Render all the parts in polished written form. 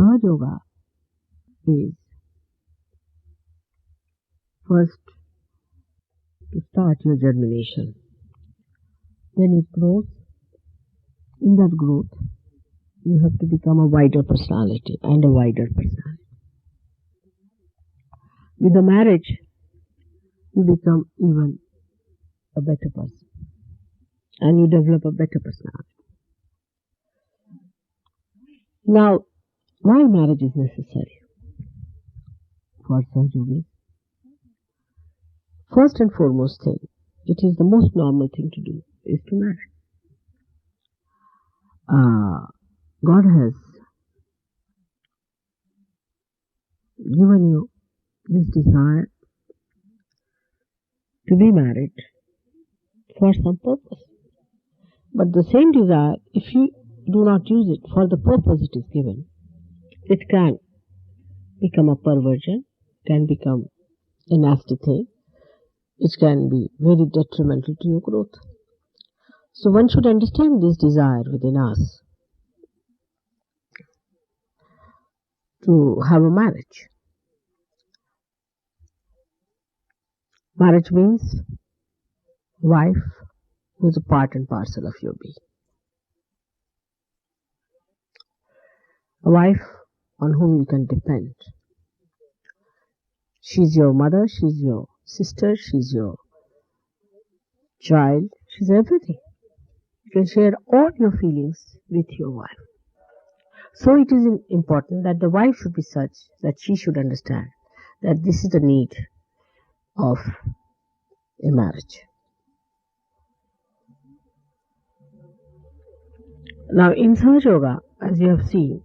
Sahaja Yoga is first to start your germination. Then it grows. In that growth, you have to become a wider personality and a wider personality. With the marriage, you become even a better person and you develop a better personality. Now, why marriage is necessary for Sahaja Yogis? First and foremost thing, it is the most normal thing to do, is to marry. God has given you this desire to be married for some purpose. But the same desire, if you do not use it for the purpose it is given, it can become a perversion, can become a nasty thing, it can be very detrimental to your growth. So one should understand this desire within us to have a marriage. Marriage means wife who is a part and parcel of your being. A wife on whom you can depend. She's your mother, she's your sister, she's your child, she's everything. You can share all your feelings with your wife. So it is important that the wife should be such that she should understand that this is the need of a marriage. Now in Sahaja Yoga, as you have seen,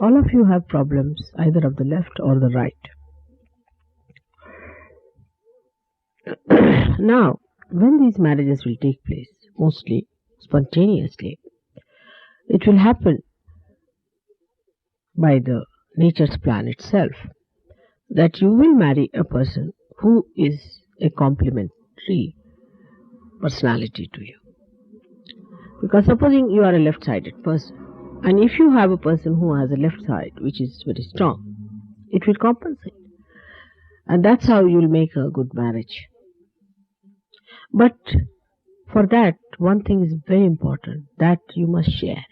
all of you have problems either of the left or the right. Now, when these marriages will take place, mostly spontaneously, it will happen by the nature's plan itself, that you will marry a person who is a complementary personality to you. Because supposing you are a left-sided person, and if you have a person who has a left side which is very strong, it will compensate. And that's how you will make a good marriage. But for that, one thing is very important, that you must share.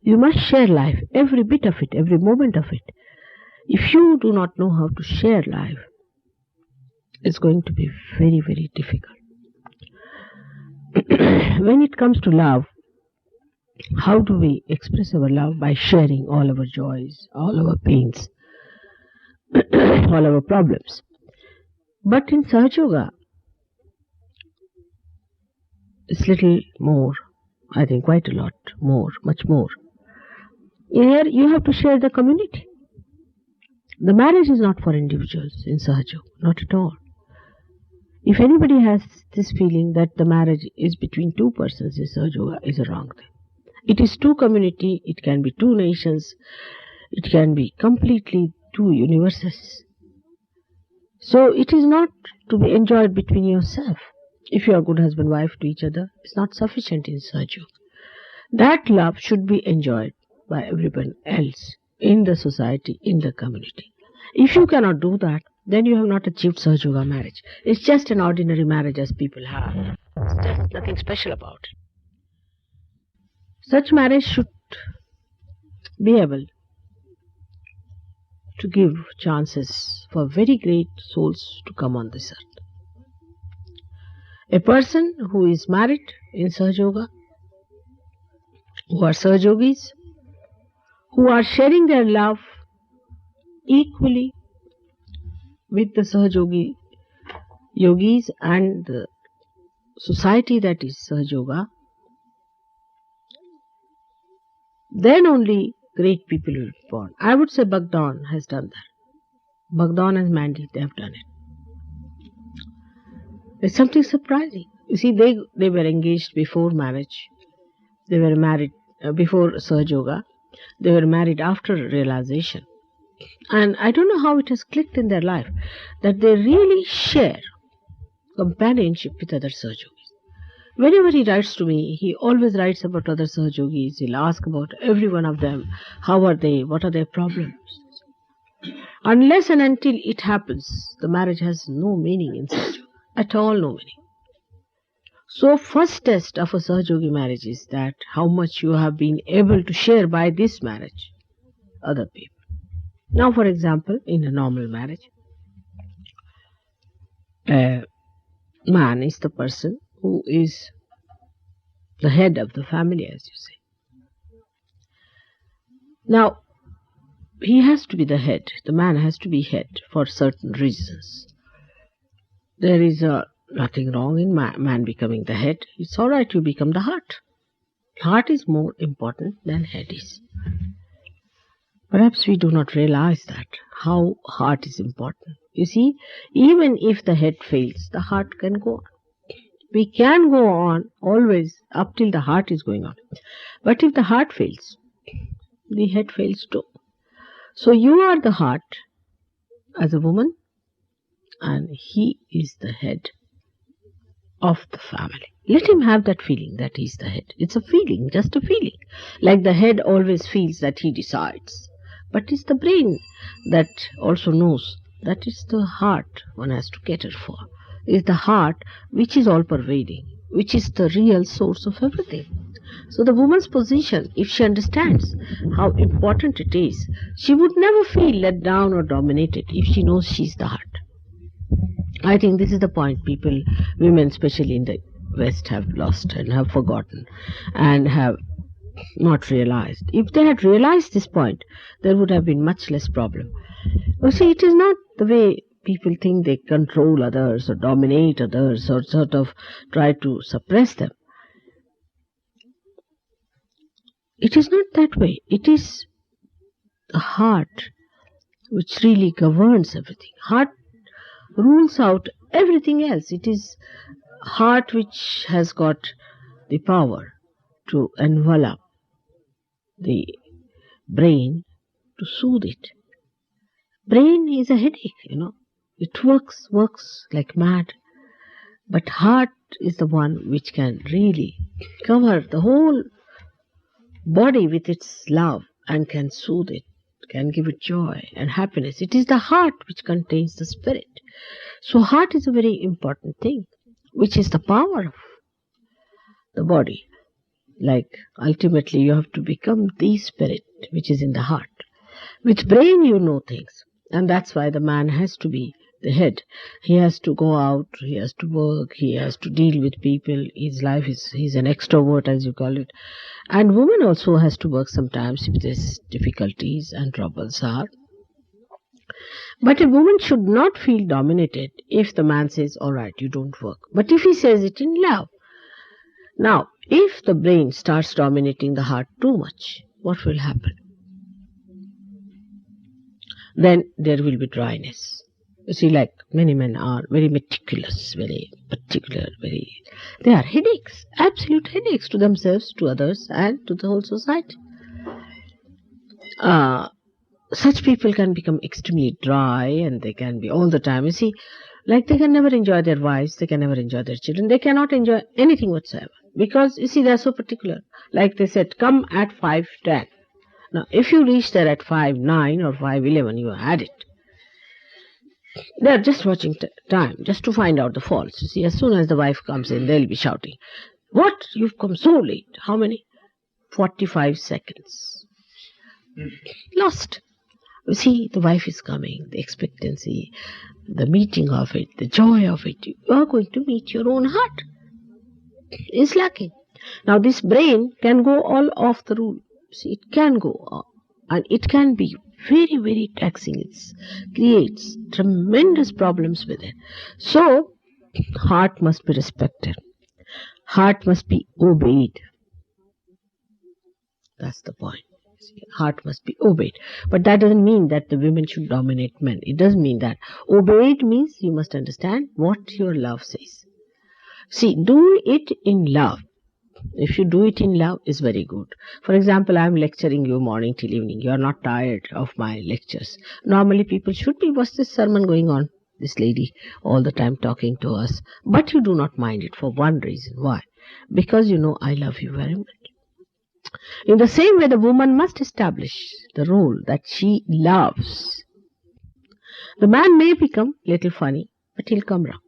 You must share life, every bit of it, every moment of it. If you do not know how to share life, it's going to be very, very difficult. When it comes to love, how do we express our love? By sharing all our joys, all our pains, all our problems. But in Sahaja Yoga, it's little more, I think quite a lot more, much more. Here you have to share the community. The marriage is not for individuals in Sahaja Yoga, not at all. If anybody has this feeling that the marriage is between two persons in Sahaja Yoga, is a wrong thing. It is two community, it can be two nations, it can be completely two universes. So it is not to be enjoyed between yourself. If you are good husband-wife to each other, it's not sufficient in Sahaja Yoga. That love should be enjoyed by everyone else in the society, in the community. If you cannot do that, then you have not achieved Sahaja Yoga marriage. It's just an ordinary marriage as people have. It's just nothing special about it. Such marriage should be able to give chances for very great souls to come on this earth. A person who is married in Sahaja Yoga, who are Sahaja Yogis, who are sharing their love equally with the Sahaja Yogis and the society that is Sahaja Yoga, then only great people will be born. I would say Bhagwan has done that. Bhagwan and Mandy, they have done it. It's something surprising. You see, they were engaged before marriage. They were married before Sahaja Yoga. They were married after realization. And I don't know how it has clicked in their life that they really share companionship with other Sahaja Yogis. Whenever he writes to me, he always writes about other Sahajogis. He'll ask about every one of them. How are they? What are their problems? Unless and until it happens, the marriage has no meaning in Sahajogi. At all no meaning. So first test of a Sahajogi marriage is that how much you have been able to share by this marriage other people. Now for example, in a normal marriage, a man is the person who is the head of the family, as you say. Now, he has to be the head. The man has to be head for certain reasons. There is nothing wrong in man becoming the head. It's all right, you become the heart. Heart is more important than head is. Perhaps we do not realize that, how heart is important. You see, even if the head fails, the heart can go on. We can go on always up till the heart is going on. But if the heart fails, the head fails too. So you are the heart as a woman, and he is the head of the family. Let him have that feeling that he is the head. It's a feeling, just a feeling. Like the head always feels that he decides. But it's the brain that also knows that it's the heart one has to cater for. It's the heart which is all pervading, which is the real source of everything. So the woman's position, if she understands how important it is, she would never feel let down or dominated if she knows she's the heart. I think this is the point people, women especially in the West, have lost and have forgotten and have not realized. If they had realized this point, there would have been much less problem. You see, it is not the way people think they control others or dominate others or sort of try to suppress them. It is not that way. It is the heart which really governs everything. Heart rules out everything else. It is heart which has got the power to envelop the brain, to soothe it. Brain is a headache, It works like mad. But heart is the one which can really cover the whole body with its love and can soothe it, can give it joy and happiness. It is the heart which contains the spirit. So heart is a very important thing, which is the power of the body. Like ultimately you have to become the spirit which is in the heart. With brain you know things, and that's why the man has to be the head. He has to go out, he has to work, he has to deal with people. His life is, he's an extrovert as you call it. And woman also has to work sometimes if there's difficulties and troubles are. But a woman should not feel dominated if the man says, all right, you don't work. But if he says it in love. Now, if the brain starts dominating the heart too much, what will happen? Then there will be dryness. You see, like many men are very meticulous, very particular, they are headaches, absolute headaches to themselves, to others, and to the whole society. Such people can become extremely dry, and they can be all the time, you see, like they can never enjoy their wives, they can never enjoy their children, they cannot enjoy anything whatsoever. Because, you see, they are so particular. Like they said, come at 5:10. Now, if you reach there at 5:09 or 5:11, you had it. They are just watching time, just to find out the faults. You see, as soon as the wife comes in, they'll be shouting, what? You've come so late. How many? 45 seconds. Lost. You see, the wife is coming, the expectancy, the meeting of it, the joy of it. You are going to meet your own heart. Is lacking. Now this brain can go all off the rule. See, it can go off, and it can be very, very taxing. It creates tremendous problems with it. So, heart must be respected. Heart must be obeyed. That's the point. See, heart must be obeyed. But that doesn't mean that the women should dominate men. It doesn't mean that. Obeyed means you must understand what your love says. See, do it in love. If you do it in love, it's very good. For example, I am lecturing you morning till evening. You are not tired of my lectures. Normally people should be, what's this sermon going on? This lady all the time talking to us. But you do not mind it for one reason. Why? because you know I love you very much. In the same way, the woman must establish the role that she loves. The man may become little funny, but he'll come round.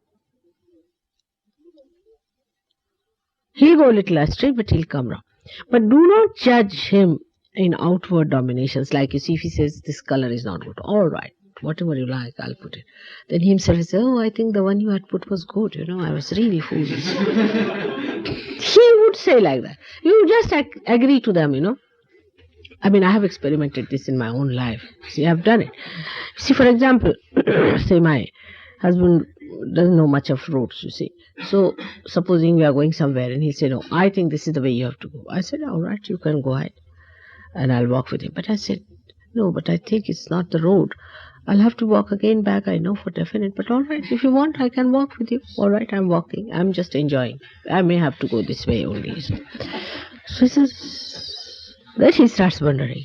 He'll go a little astray, but he'll come round. But do not judge him in outward dominations. Like you see, if he says this color is not good, all right, whatever you like, I'll put it. Then he himself will say, oh, I think the one you had put was good. You know, I was really foolish. He would say like that. You just agree to them, you know. I mean, I have experimented this in my own life. See, I've done it. See, for example, say my husband doesn't know much of roads, you see. So, supposing we are going somewhere and he'll say, no, I think this is the way you have to go. I said, all right, you can go ahead. And I'll walk with him. But I said, no, but I think it's not the road. I'll have to walk again back, I know for definite. But all right, if you want, I can walk with you. All right, I'm walking. I'm just enjoying. I may have to go this way only. So he says, then he starts wondering,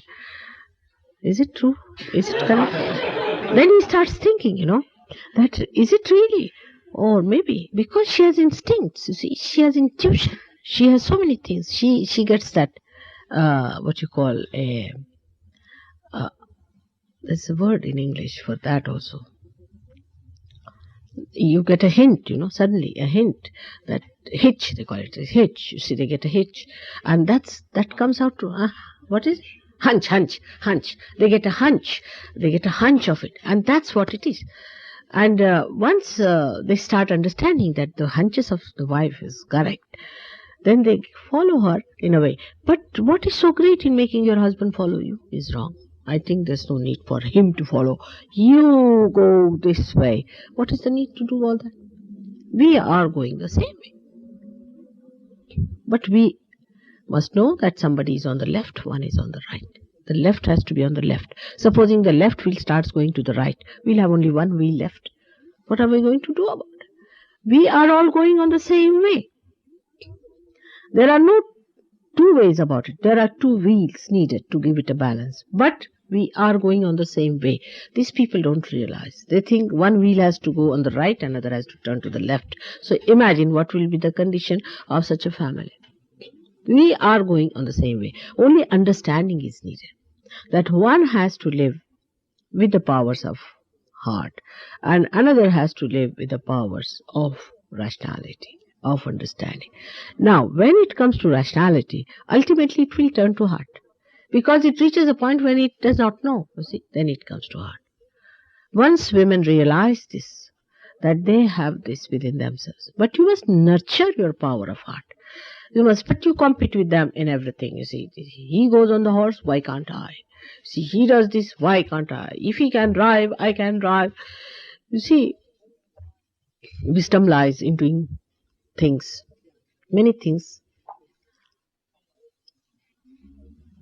is it true? Is it correct? Then he starts thinking, you know, that is it really? Or maybe because she has instincts, you see, she has intuition. She has so many things. She gets that, what you call there's a word in English for that also. You get a hint, you know, suddenly a hint, that hitch, they call it a hitch. You see, they get a hitch, and that comes out to what is it? Hunch. They get a hunch. They get a hunch of it, and that's what it is. And once they start understanding that the hunches of the wife is correct, then they follow her in a way. But what is so great in making your husband follow you is wrong. I think there's no need for him to follow. You go this way. What is the need to do all that? We are going the same way. But we must know that somebody is on the left, one is on the right. The left has to be on the left. Supposing the left wheel starts going to the right, we'll have only one wheel left. What are we going to do about it? We are all going on the same way. There are no two ways about it. There are two wheels needed to give it a balance. But we are going on the same way. These people don't realize. They think one wheel has to go on the right, another has to turn to the left. So imagine what will be the condition of such a family. We are going on the same way. Only understanding is needed. That one has to live with the powers of heart, and another has to live with the powers of rationality, of understanding. Now, when it comes to rationality, ultimately it will turn to heart. Because it reaches a point when it does not know, you see, then it comes to heart. Once women realize this, that they have this within themselves, but you must nurture your power of heart. You must, but you compete with them in everything, you see. He goes on the horse, why can't I? See, he does this, why can't I? If he can drive, I can drive. You see, wisdom lies in doing things, many things,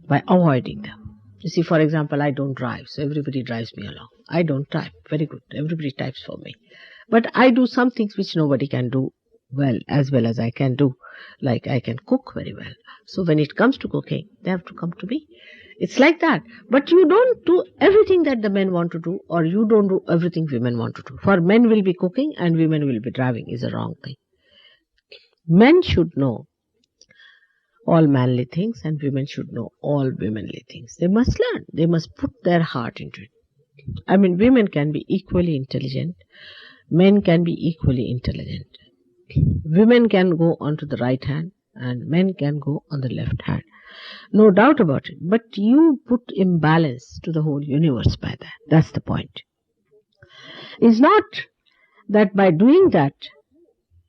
by avoiding them. You see, for example, I don't drive, so everybody drives me along. I don't type, very good, everybody types for me. But I do some things which nobody can do well as I can do. Like I can cook very well. So when it comes to cooking, they have to come to me. It's like that. But you don't do everything that the men want to do, or you don't do everything women want to do. For men will be cooking and women will be driving is a wrong thing. Men should know all manly things and women should know all womanly things. They must learn. They must put their heart into it. I mean, women can be equally intelligent. Men can be equally intelligent. Women can go onto the right hand and men can go on the left hand. No doubt about it. But you put imbalance to the whole universe by that. That's the point. It's not that by doing that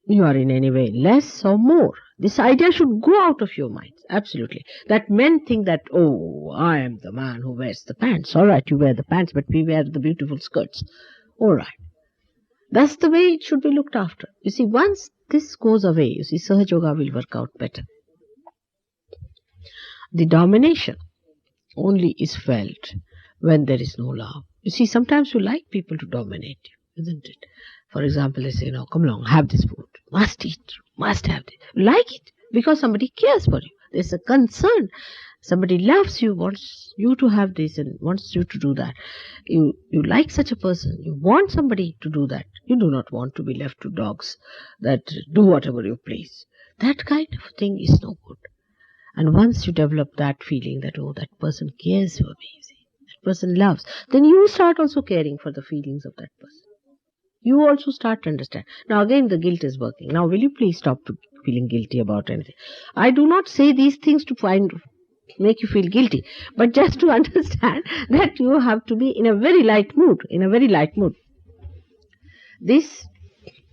you are in any way less or more. This idea should go out of your minds. Absolutely. That men think that, oh, I am the man who wears the pants. All right, you wear the pants, but we wear the beautiful skirts. All right. That's the way it should be looked after. You see, once this goes away, you see, Sahaja Yoga will work out better. The domination only is felt when there is no love. You see, sometimes you like people to dominate you, isn't it? For example, they say, no, come along, have this food. Must eat, must have this. You like it because somebody cares for you. There's a concern. Somebody loves you, wants you to have this and wants you to do that. You like such a person. You want somebody to do that. You do not want to be left to dogs that do whatever you please. That kind of thing is no good. And once you develop that feeling that, oh, that person cares for me, you see, that person loves, then you start also caring for the feelings of that person. You also start to understand. Now again the guilt is working. Now will you please stop feeling guilty about anything? I do not say these things to make you feel guilty, but just to understand that you have to be in a very light mood, This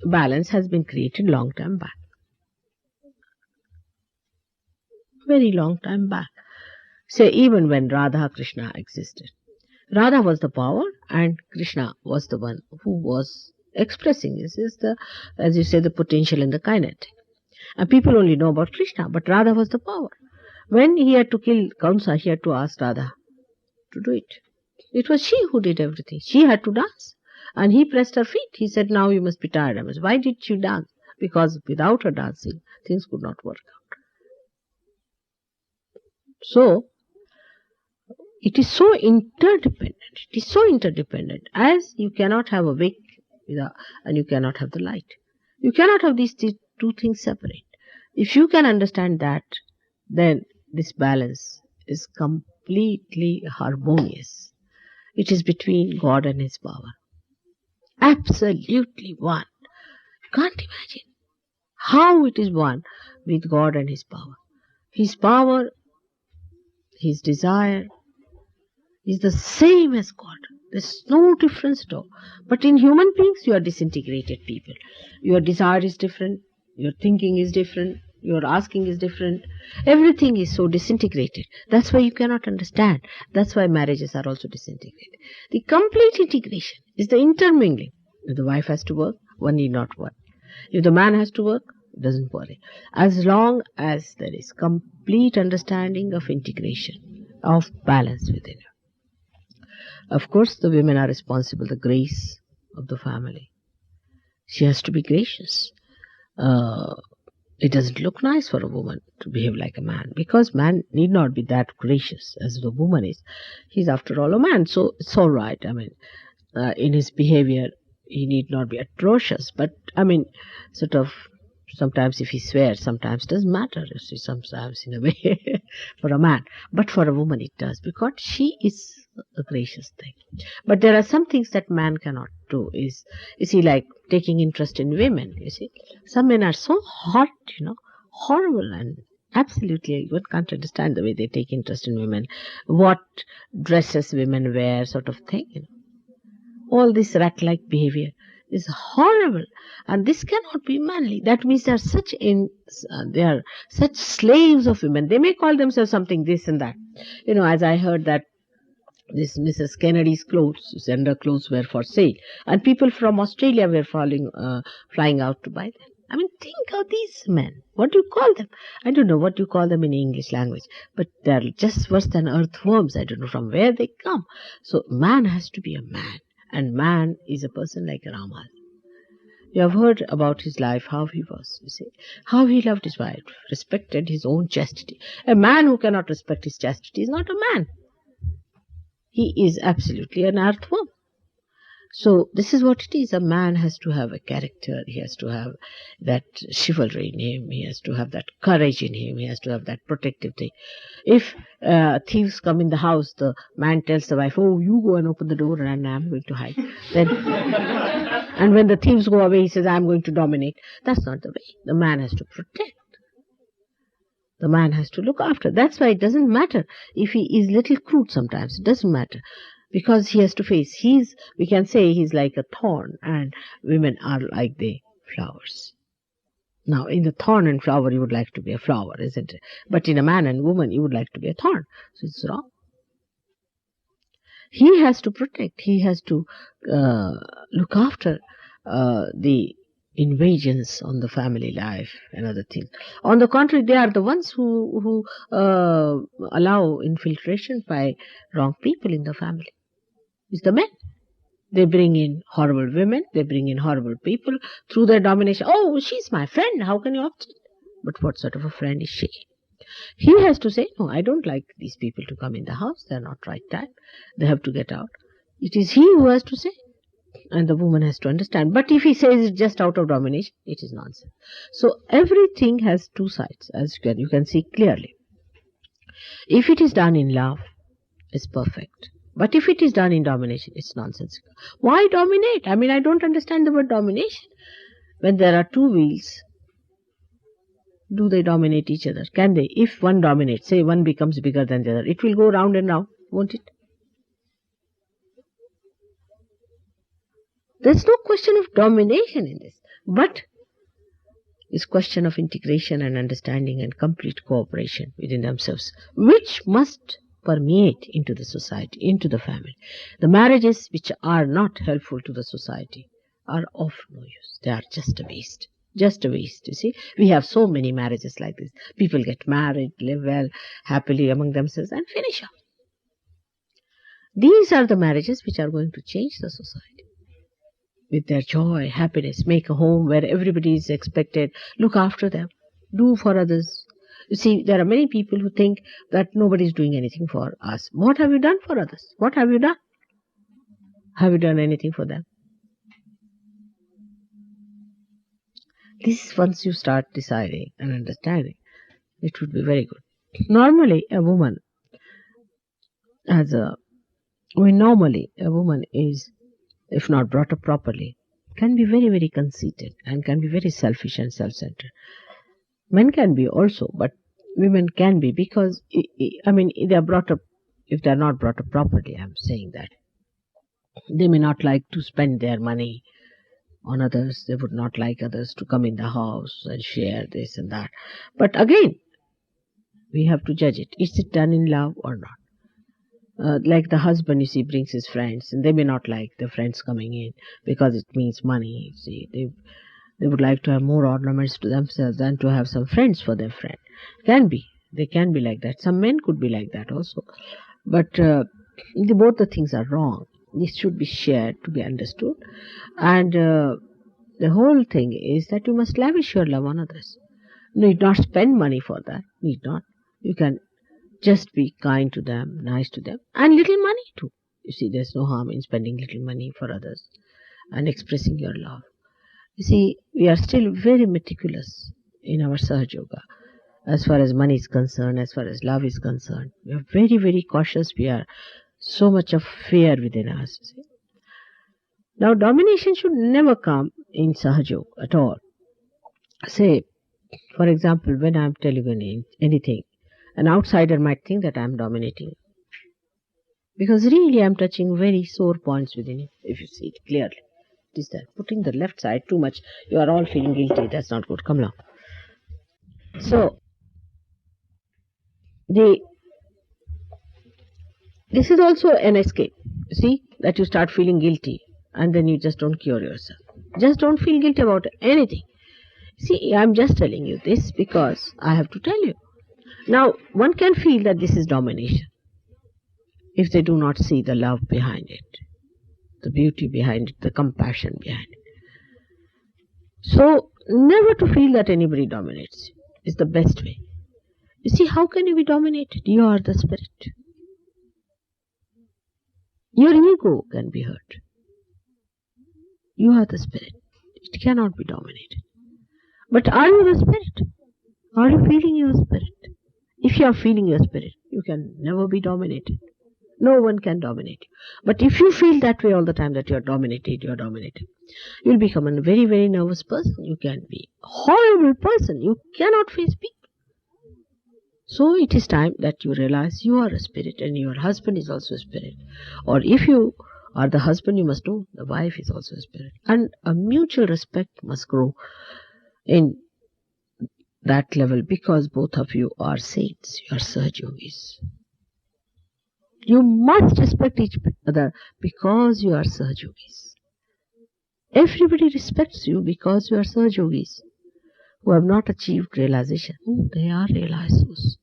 balance has been created long time back. Very long time back. Say even when Radha Krishna existed. Radha was the power and Krishna was the one who was expressing. This is the, as you say, the potential and the kinetic. And people only know about Krishna, but Radha was the power. When he had to kill Kamsa, he had to ask Radha to do it. It was she who did everything. She had to dance. And he pressed her feet. He said, now you must be tired. I said, why did she dance? Because without her dancing, things could not work out. So, it is so interdependent. It is so interdependent. As you cannot have a wick and you cannot have the light. You cannot have these two things separate. If you can understand that, then this balance is completely harmonious. It is between God and His power. Absolutely one. You can't imagine how it is one with God and His power. His power, His desire is the same as God. There's no difference at all. But in human beings, you are disintegrated people. Your desire is different. Your thinking is different. Your asking is different. Everything is so disintegrated. That's why you cannot understand. That's why marriages are also disintegrated. The complete integration is the intermingling. If the wife has to work, one need not work. If the man has to work, doesn't worry. As long as there is complete understanding of integration, of balance within her. Of course, the women are responsible, the grace of the family. She has to be gracious. It doesn't look nice for a woman to behave like a man, because man need not be that gracious as the woman is. He's after all a man, so it's all right. I mean, in his behavior, he need not be atrocious, but I mean, sort of, sometimes if he swears, sometimes doesn't matter, you see, sometimes in a way for a man. But for a woman it does, because she is a gracious thing. But there are some things that man cannot do, is he, like taking interest in women, you see. Some men are so hot, horrible, and absolutely one can't understand the way they take interest in women, what dresses women wear, sort of thing, All this rat-like behavior is horrible, and this cannot be manly. That means they are such slaves of women. They may call themselves something this and that. As I heard that this Mrs. Kennedy's clothes were for sale, and people from Australia were flying out to buy them. I mean, think of these men. What do you call them? I don't know what you call them in English language, but they're just worse than earthworms. I don't know from where they come. So man has to be a man. And man is a person like Rama. You have heard about his life, how he was, you see, how he loved his wife, respected his own chastity. A man who cannot respect his chastity is not a man. He is absolutely an earthworm. So this is what it is. A man has to have a character. He has to have that chivalry in him. He has to have that courage in him. He has to have that protective thing. If thieves come in the house, the man tells the wife, oh, you go and open the door and I'm going to hide. Then, and when the thieves go away, he says, I'm going to dominate. That's not the way. The man has to protect. The man has to look after. That's why it doesn't matter if he is little crude sometimes. It doesn't matter. Because he has to face, we can say he's like a thorn, and women are like the flowers. Now, in the thorn and flower, you would like to be a flower, isn't it? But in a man and woman, you would like to be a thorn. So it's wrong. He has to protect. He has to look after the invasions on the family life and other things. On the contrary, they are the ones who allow infiltration by wrong people in the family. It's the men. They bring in horrible women, they bring in horrible people through their domination. Oh, she's my friend, how can you object? But what sort of a friend is she? He has to say, no, I don't like these people to come in the house, they're not right time, they have to get out. It is he who has to say. and the woman has to understand. But if he says it's just out of domination, it is nonsense. So everything has two sides, as you can see clearly. If it is done in love, it's perfect. But if it is done in domination, it's nonsense. Why dominate? I mean, I don't understand the word domination. When there are two wheels, do they dominate each other? Can they? If one dominates, say one becomes bigger than the other, it will go round and round, won't it? There's no question of domination in this, but it's question of integration and understanding and complete cooperation within themselves, which must permeate into the society, into the family. The marriages which are not helpful to the society are of no use. They are just a waste. Just a waste, you see. We have so many marriages like this. People get married, live well, happily among themselves and finish up. These are the marriages which are going to change the society. With their joy, happiness, make a home where everybody is expected, look after them, do for others. You see, there are many people who think that nobody is doing anything for us. What have you done for others? What have you done? Have you done anything for them? This, once you start deciding and understanding, it would be very good. Normally, a woman is, if not brought up properly, can be very, very conceited and can be very selfish and self-centered. Men can be also, but women can be because, I mean, they are brought up, if they are not brought up properly, I'm saying that. They may not like to spend their money on others. They would not like others to come in the house and share this and that. But again, we have to judge it. Is it done in love or not? Like the husband, you see, brings his friends, and they may not like the friends coming in because it means money. You see, they would like to have more ornaments to themselves than to have some friends for their friend. Can be. They can be like that. Some men could be like that also. But both the things are wrong. This should be shared to be understood. And the whole thing is that you must lavish your love on others. You need not spend money for that. Need not. You can just be kind to them, nice to them, and little money too. You see, there's no harm in spending little money for others and expressing your love. You see, we are still very meticulous in our Sahaja Yoga as far as money is concerned, as far as love is concerned. We are very, very cautious. We are so much of fear within us. See? Now, domination should never come in Sahaja Yoga at all. Say, for example, when I am telling anything, an outsider might think that I am dominating. Because really I am touching very sore points within you, if you see it clearly. It is that putting the left side too much, you are all feeling guilty. That's not good. Come along. So, this is also an escape. See, that you start feeling guilty and then you just don't cure yourself. Just don't feel guilty about anything. See, I'm just telling you this because I have to tell you. Now, one can feel that this is domination if they do not see the love behind it, the beauty behind it, the compassion behind it. So, never to feel that anybody dominates you is the best way. You see, how can you be dominated? You are the spirit. Your ego can be hurt. You are the spirit. It cannot be dominated. But are you the spirit? Are you feeling your spirit? If you are feeling your spirit, you can never be dominated. No one can dominate you. But if you feel that way all the time, that you are dominated, you'll become a very, very nervous person. You can be a horrible person. You cannot face people. So it is time that you realize you are a spirit and your husband is also a spirit. Or if you are the husband, you must know the wife is also a spirit. And a mutual respect must grow in that level because both of you are saints. You are Sahaja Yogis. You must respect each other because you are Sahaja Yogis. Everybody respects you because you are Sahaja Yogis who have not achieved realization. Oh, they are realized souls.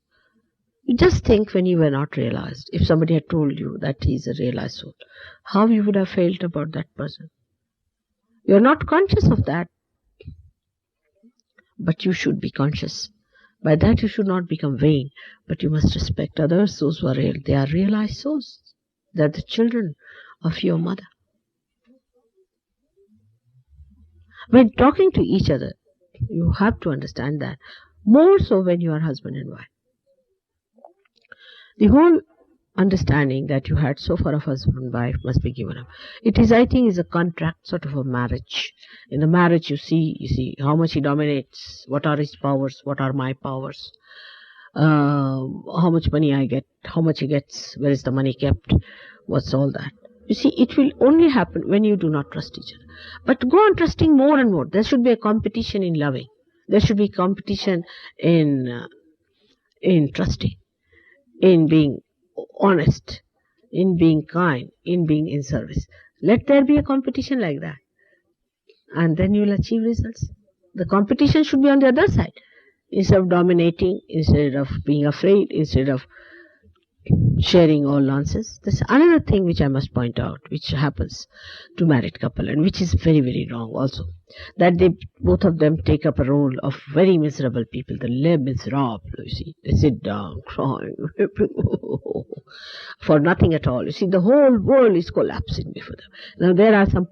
You just think when you were not realized, if somebody had told you that he is a realized soul, how you would have felt about that person. You are not conscious of that, but you should be conscious. By that you should not become vain, but you must respect others, those who are real. They are realized souls. They are the children of your mother. When talking to each other, you have to understand that. More so when you are husband and wife. The whole understanding that you had so far of husband and wife must be given up. It is, I think, is a contract, sort of a marriage. In a marriage, you see how much he dominates, what are his powers, what are my powers, how much money I get, how much he gets, where is the money kept, what's all that. You see, it will only happen when you do not trust each other. But go on trusting more and more. There should be a competition in loving. There should be competition in trusting, in being honest, in being kind, in being in service. Let there be a competition like that, and then you will achieve results. The competition should be on the other side. Instead of dominating, instead of being afraid, instead of sharing all nonsense. There's another thing which I must point out, which happens to married couple, and which is very, very wrong also. That they, both of them, take up a role of very miserable people. The les miserables, you see. They sit down, crying, for nothing at all. You see, the whole world is collapsing before them. Now, there are some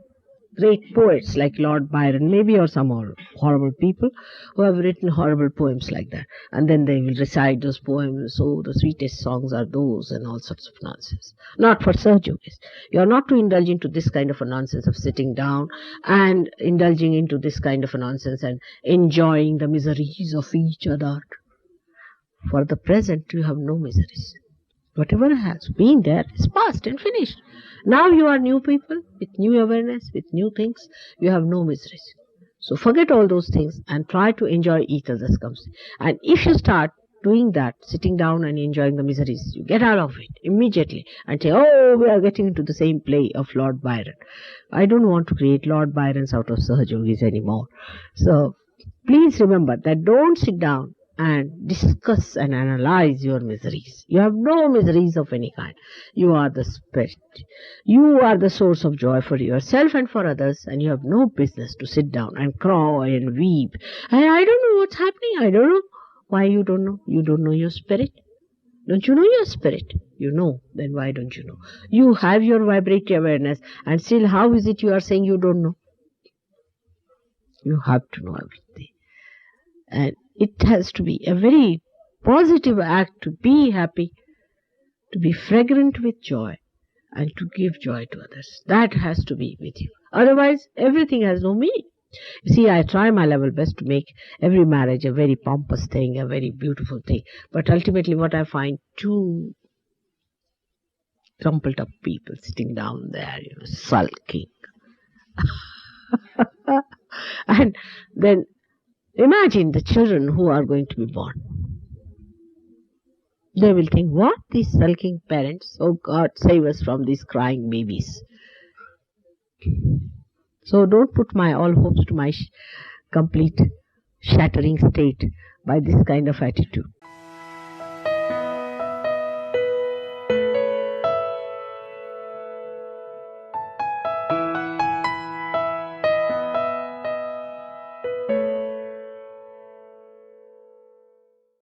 great poets like Lord Byron, maybe, or some horrible people who have written horrible poems like that. And then they will recite those poems, oh, the sweetest songs are those, and all sorts of nonsense. Not for Sahajogis. You are not to indulge into this kind of a nonsense of sitting down and indulging into this kind of a nonsense and enjoying the miseries of each other. For the present, you have no miseries. Whatever has been there is past and finished. Now you are new people with new awareness, with new things. You have no miseries. So forget all those things and try to enjoy each other's company. And if you start doing that, sitting down and enjoying the miseries, you get out of it immediately and say, oh, we are getting into the same play of Lord Byron. I don't want to create Lord Byrons out of Sahajogis anymore. So please remember that don't sit down and discuss and analyze your miseries. You have no miseries of any kind. You are the spirit. You are the source of joy for yourself and for others, and you have no business to sit down and cry and weep. And I don't know what's happening. I don't know. Why you don't know? You don't know your spirit. Don't you know your spirit? You know. Then why don't you know? You have your vibratory awareness, and still how is it you are saying you don't know? You have to know everything. And it has to be a very positive act to be happy, to be fragrant with joy, and to give joy to others. That has to be with you. Otherwise, everything has no meaning. You see, I try my level best to make every marriage a very pompous thing, a very beautiful thing. But ultimately what I find, two crumpled up people sitting down there, sulking. And then imagine the children who are going to be born. They will think, what? These sulking parents? Oh God, save us from these crying babies. So don't put my all hopes to my complete shattering state by this kind of attitude.